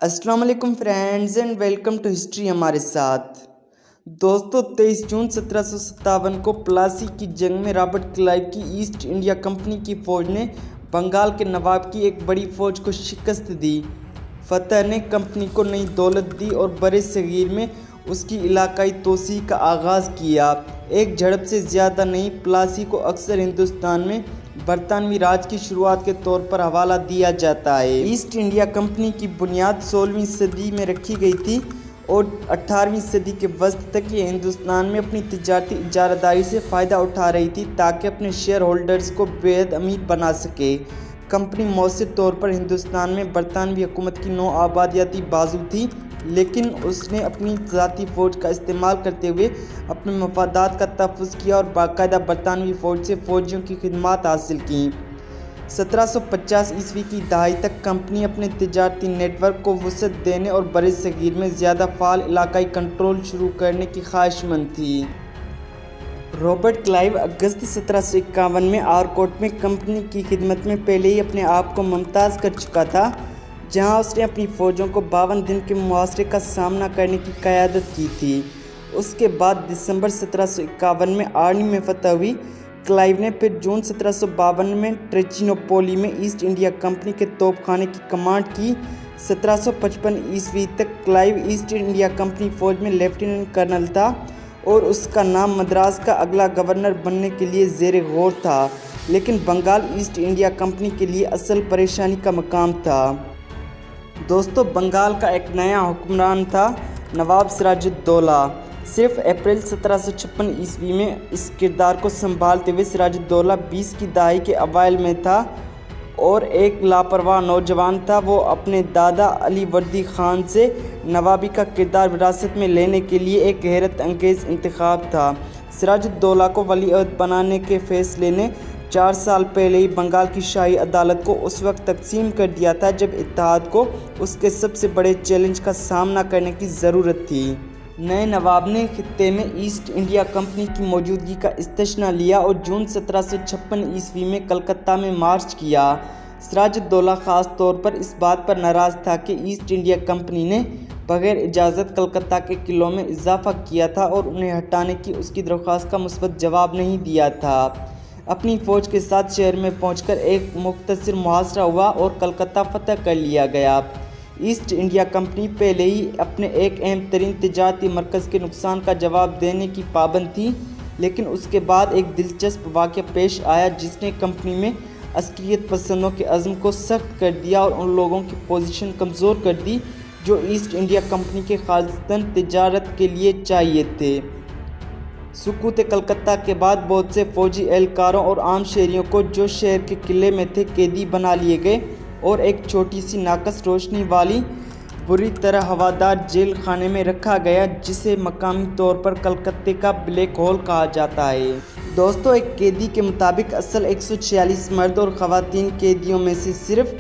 السلام علیکم friends and welcome to history ہمارے ساتھ۔ دوستو 23 جون 1757 کو پلاسی کی جنگ میں رابرٹ کلائیو کی ایسٹ انڈیا کمپنی کی فوج نے بنگال کے نواب کی ایک بڑی فوج کو شکست دی۔ فتح نے کمپنی کو نئی دولت دی اور برِ صغیر میں اس کی علاقائی توسیع کا آغاز کیا۔ ایک جھڑپ سے زیادہ نہیں، پلاسی کو اکثر ہندوستان میں برطانوی راج کی شروعات کے طور پر حوالہ دیا جاتا ہے۔ ایسٹ انڈیا کمپنی کی بنیاد 16ویں صدی میں رکھی گئی تھی اور 18ویں صدی کے وسط تک یہ ہندوستان میں اپنی تجارتی اجارہ داری سے فائدہ اٹھا رہی تھی تاکہ اپنے شیئر ہولڈرز کو بے حد امیر بنا سکے۔ کمپنی مؤثر طور پر ہندوستان میں برطانوی حکومت کی نو آبادیاتی بازو تھی، لیکن اس نے اپنی ذاتی فوج کا استعمال کرتے ہوئے اپنے مفادات کا تحفظ کیا اور باقاعدہ برطانوی فوج سے فوجیوں کی خدمات حاصل کیں۔ 1750 عیسوی کی دہائی تک کمپنی اپنے تجارتی نیٹ ورک کو وسعت دینے اور برِ صغیر میں زیادہ فعال علاقائی کنٹرول شروع کرنے کی خواہش مند تھی۔ رابرٹ کلائیو اگست 1751 میں آرکوٹ میں کمپنی کی خدمت میں پہلے ہی اپنے آپ کو ممتاز کر چکا تھا، جہاں اس نے اپنی فوجوں کو 52 دن کے محاصرے کا سامنا کرنے کی قیادت کی تھی۔ اس کے بعد دسمبر 1751 میں آرنی میں فتح ہوئی۔ کلائیو نے پھر جون 1752 میں ٹریچینوپولی میں ایسٹ انڈیا کمپنی کے توپ خانے کی کمانڈ کی۔ 1755 عیسوی تک کلائیو ایسٹ انڈیا کمپنی فوج میں لیفٹیننٹ کرنل تھا اور اس کا نام مدراس کا اگلا گورنر بننے کے لیے زیر غور تھا، لیکن بنگال ایسٹ انڈیا کمپنی کے لیے اصل پریشانی کا مقام تھا۔ دوستو بنگال کا ایک نیا حکمران تھا، نواب سراج الدولہ۔ صرف اپریل 1756 عیسوی میں اس کردار کو سنبھالتے ہوئے سراج الدولہ 20 کی دہائی کے اوائل میں تھا اور ایک لاپرواہ نوجوان تھا۔ وہ اپنے دادا علی وردی خان سے نوابی کا کردار وراثت میں لینے کے لیے ایک حیرت انگیز انتخاب تھا۔ سراج الدولہ کو ولی عہد بنانے کے فیصلے نے 4 سال پہلے ہی بنگال کی شاہی عدالت کو اس وقت تقسیم کر دیا تھا جب اتحاد کو اس کے سب سے بڑے چیلنج کا سامنا کرنے کی ضرورت تھی۔ نئے نواب نے خطے میں ایسٹ انڈیا کمپنی کی موجودگی کا استثناء لیا اور جون 1756 عیسوی میں کلکتہ میں مارچ کیا۔ سراج الدولہ خاص طور پر اس بات پر ناراض تھا کہ ایسٹ انڈیا کمپنی نے بغیر اجازت کلکتہ کے قلعوں میں اضافہ کیا تھا اور انہیں ہٹانے کی اس کی درخواست کا مثبت جواب نہیں دیا تھا۔ اپنی فوج کے ساتھ شہر میں پہنچ کر ایک مختصر محاصرہ ہوا اور کلکتہ فتح کر لیا گیا۔ ایسٹ انڈیا کمپنی پہلے ہی اپنے ایک اہم ترین تجارتی مرکز کے نقصان کا جواب دینے کی پابند تھی، لیکن اس کے بعد ایک دلچسپ واقعہ پیش آیا جس نے کمپنی میں عسکریت پسندوں کے عزم کو سخت کر دیا اور ان لوگوں کی پوزیشن کمزور کر دی جو ایسٹ انڈیا کمپنی کے خالصتاً تجارت کے لیے چاہیے تھے۔ سقوط کلکتہ کے بعد بہت سے فوجی اہلکاروں اور عام شہریوں کو جو شہر کے قلعے میں تھے قیدی بنا لیے گئے اور ایک چھوٹی سی ناقص روشنی والی بری طرح ہوادار جیل خانے میں رکھا گیا جسے مقامی طور پر کلکتہ کا بلیک ہول کہا جاتا ہے۔ دوستو ایک قیدی کے مطابق اصل 146 مرد اور خواتین قیدیوں میں سے صرف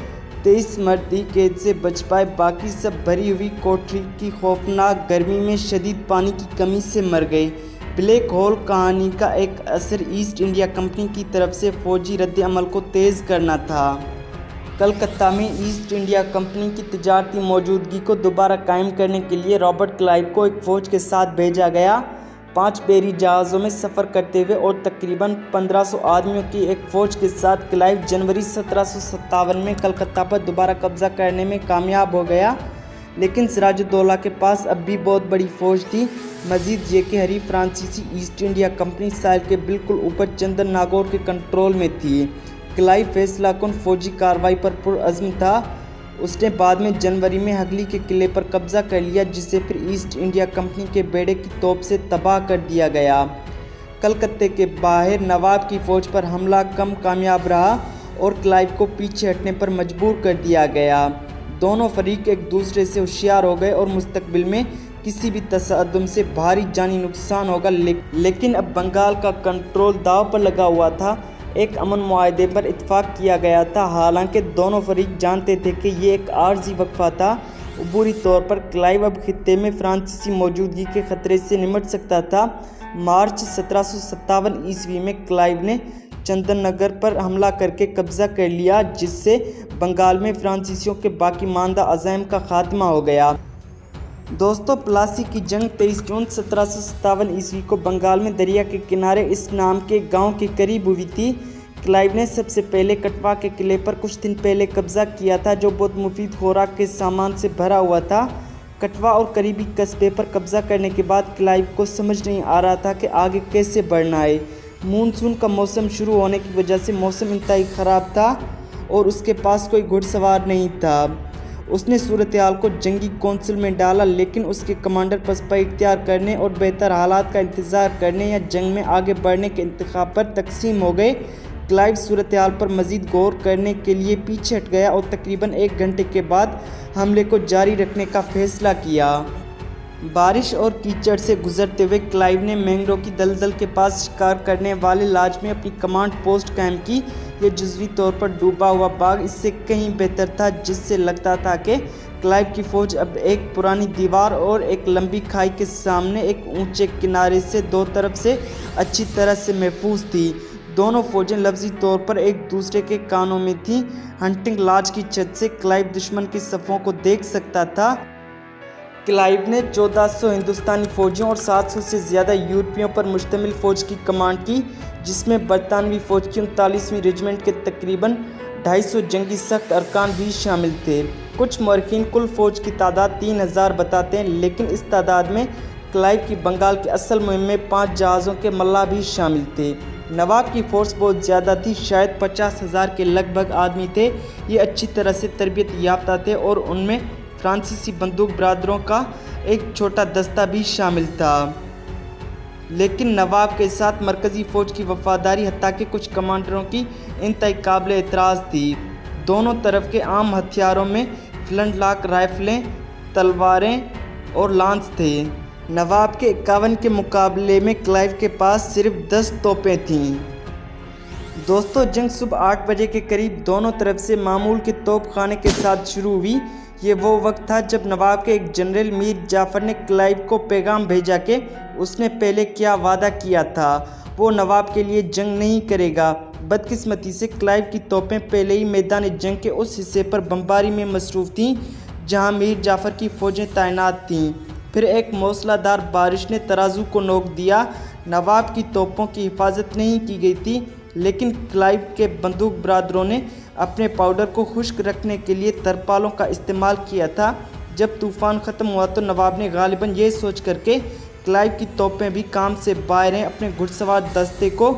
23 مرد ہی قید سے بچ پائے، باقی سب بھری ہوئی کوٹری کی خوفناک گرمی میں شدید پانی کی کمی سے مر گئے۔ بلیک ہول کہانی کا ایک اثر ایسٹ انڈیا کمپنی کی طرف سے فوجی رد عمل کو تیز کرنا تھا۔ کلکتہ میں ایسٹ انڈیا کمپنی کی تجارتی موجودگی کو دوبارہ قائم کرنے کے لیے رابرٹ کلائیو کو ایک فوج کے ساتھ بھیجا گیا۔ 5 بحری جہازوں میں سفر کرتے ہوئے اور تقریباً 1500 آدمیوں کی ایک فوج کے ساتھ کلائیو جنوری 1757 میں کلکتہ پر دوبارہ قبضہ کرنے میں کامیاب ہو گیا، لیکن سراج الدولہ کے پاس اب بھی بہت بڑی فوج تھی۔ مزید یہ کہ حریف فرانسیسی ایسٹ انڈیا کمپنی ساحل کے بالکل اوپر چندن ناگور کے کنٹرول میں تھی۔ کلائیو فیصلہ کن فوجی کارروائی پر پرعزم تھا۔ اس نے بعد میں جنوری میں ہگلی کے قلعے پر قبضہ کر لیا جسے پھر ایسٹ انڈیا کمپنی کے بیڑے کی توپ سے تباہ کر دیا گیا۔ کلکتہ کے باہر نواب کی فوج پر حملہ کم کامیاب رہا اور کلائیو کو پیچھے ہٹنے پر مجبور کر دیا گیا۔ دونوں فریق ایک دوسرے سے ہوشیار ہو گئے اور مستقبل میں کسی بھی تصادم سے بھاری جانی نقصان ہوگا، لیکن اب بنگال کا کنٹرول داؤ پر لگا ہوا تھا۔ ایک امن معاہدے پر اتفاق کیا گیا تھا، حالانکہ دونوں فریق جانتے تھے کہ یہ ایک عارضی وقفہ تھا۔ عبوری طور پر کلائیو اب خطے میں فرانسیسی موجودگی کے خطرے سے نمٹ سکتا تھا۔ مارچ 1757 عیسوی میں کلائیو نے چندن نگر پر حملہ کر کے قبضہ کر لیا، جس سے بنگال میں فرانسیسیوں کے باقی ماندہ عزائم کا خاتمہ ہو گیا۔ دوستو، پلاسی کی جنگ 23 جون 1757 عیسوی کو بنگال میں دریا کے کنارے اس نام کے گاؤں کے قریب ہوئی تھی۔ کلائیو نے سب سے پہلے کٹوا کے قلعے پر کچھ دن پہلے قبضہ کیا تھا، جو بہت مفید خوراک کے سامان سے بھرا ہوا تھا۔ کٹوا اور قریبی قصبے پر قبضہ کرنے کے بعد کلائیو کو سمجھ نہیں آ رہا تھا کہ آگے کیسے بڑھنا ہے۔ مونسون کا موسم شروع ہونے کی وجہ سے موسم انتہائی خراب تھا اور اس کے پاس کوئی گھڑ سوار نہیں تھا۔ اس نے صورتحال کو جنگی کونسل میں ڈالا، لیکن اس کے کمانڈر پسپا اختیار کرنے اور بہتر حالات کا انتظار کرنے یا جنگ میں آگے بڑھنے کے انتخاب پر تقسیم ہو گئے۔ کلائیو صورتحال پر مزید غور کرنے کے لیے پیچھے ہٹ گیا اور تقریباً 1 گھنٹے کے بعد حملے کو جاری رکھنے کا فیصلہ کیا۔ بارش اور کیچڑ سے گزرتے ہوئے کلائیو نے مینگرو کی دلدل کے پاس شکار کرنے والے لاج میں اپنی کمانڈ پوسٹ قائم کی۔ یہ جزوی طور پر ڈوبا ہوا باغ اس سے کہیں بہتر تھا، جس سے لگتا تھا کہ کلائیو کی فوج اب ایک پرانی دیوار اور ایک لمبی کھائی کے سامنے ایک اونچے کنارے سے دو طرف سے اچھی طرح سے محفوظ تھی۔ دونوں فوجیں لفظی طور پر ایک دوسرے کے کانوں میں تھیں۔ ہنٹنگ لاج کی چھت سے کلائیو دشمن کی صفوں کو دیکھ سکتا تھا۔ کلائیو نے 1400 ہندوستانی فوجیوں اور 700 سے زیادہ یورپیوں پر مشتمل فوج کی کمانڈ کی، جس میں برطانوی فوج کی 39ویں ریجمنٹ کے تقریباً 250 جنگی سخت ارکان بھی شامل تھے۔ کچھ مورخین کل فوج کی تعداد 3000 بتاتے ہیں، لیکن اس تعداد میں کلائیو کی بنگال کی اصل مہم میں 5 جہازوں کے ملاح بھی شامل تھے۔ نواب کی فورس بہت زیادہ تھی، شاید 50,000 کے لگ بھگ آدمی تھے۔ یہ اچھی طرح سے تربیت یافتہ تھے اور ان میں فرانسیسی بندوق برداروں کا ایک چھوٹا دستہ بھی شامل تھا۔ لیکن نواب کے ساتھ مرکزی فوج کی وفاداری حتیٰ کہ کچھ کمانڈروں کی انتہائی قابل اعتراض تھی۔ دونوں طرف کے عام ہتھیاروں میں فلنٹ لاک رائفلیں، تلواریں اور لانس تھے۔ نواب کے 51 کے مقابلے میں کلائیو کے پاس صرف 10 توپیں تھیں۔ دوستو، جنگ صبح 8 بجے کے قریب دونوں طرف سے معمول کے توپ خانے کے ساتھ شروع ہوئی۔ یہ وہ وقت تھا جب نواب کے ایک جنرل میر جعفر نے کلائیو کو پیغام بھیجا کہ اس نے پہلے کیا وعدہ کیا تھا، وہ نواب کے لیے جنگ نہیں کرے گا۔ بدقسمتی سے کلائیو کی توپیں پہلے ہی میدان جنگ کے اس حصے پر بمباری میں مصروف تھیں جہاں میر جعفر کی فوجیں تعینات تھیں۔ پھر ایک موسلا دھار بارش نے ترازو کو نوک دیا۔ نواب کی توپوں کی حفاظت نہیں کی گئی تھی، لیکن کلائیو کے بندوق برداروں نے اپنے پاؤڈر کو خشک رکھنے کے لیے ترپالوں کا استعمال کیا تھا۔ جب طوفان ختم ہوا تو نواب نے غالباً یہ سوچ کر کہ کلائیو کی توپیں بھی کام سے باہر ہیں، اپنے گھڑ سوار دستے کو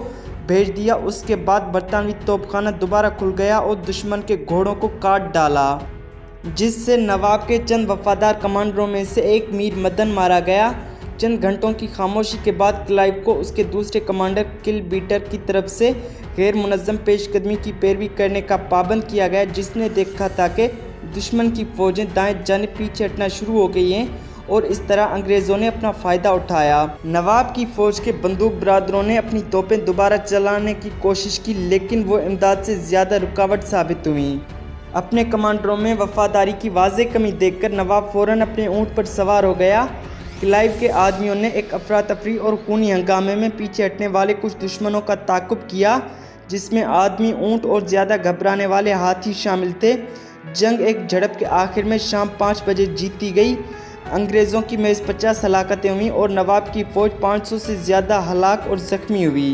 بھیج دیا۔ اس کے بعد برطانوی توپ خانہ دوبارہ کھل گیا اور دشمن کے گھوڑوں کو کاٹ ڈالا، جس سے نواب کے چند وفادار کمانڈروں میں سے ایک میر مدن مارا گیا۔ چند گھنٹوں کی خاموشی کے بعد کلائیو کو اس کے دوسرے کمانڈر کل بیٹر کی طرف سے غیر منظم پیش قدمی کی پیروی کرنے کا پابند کیا گیا، جس نے دیکھا تھا کہ دشمن کی فوجیں دائیں جانب پیچھے ہٹنا شروع ہو گئی ہیں اور اس طرح انگریزوں نے اپنا فائدہ اٹھایا۔ نواب کی فوج کے بندوق برداروں نے اپنی توپیں دوبارہ چلانے کی کوشش کی، لیکن وہ امداد سے زیادہ رکاوٹ ثابت ہوئیں۔ اپنے کمانڈروں میں وفاداری کی واضح کمی دیکھ کر نواب فوراً اپنے اونٹ پر سوار ہو گیا۔ کلائیو کے آدمیوں نے ایک افراتفری اور خونی ہنگامے میں پیچھے ہٹنے والے کچھ دشمنوں کا تعاقب کیا، جس میں آدمی، اونٹ اور زیادہ گھبرانے والے ہاتھی شامل تھے۔ جنگ ایک جھڑپ کے آخر میں شام 5 بجے جیتی گئی۔ انگریزوں کی محض 50 ہلاکتیں ہوئیں اور نواب کی فوج 500 سے زیادہ ہلاک اور زخمی ہوئی۔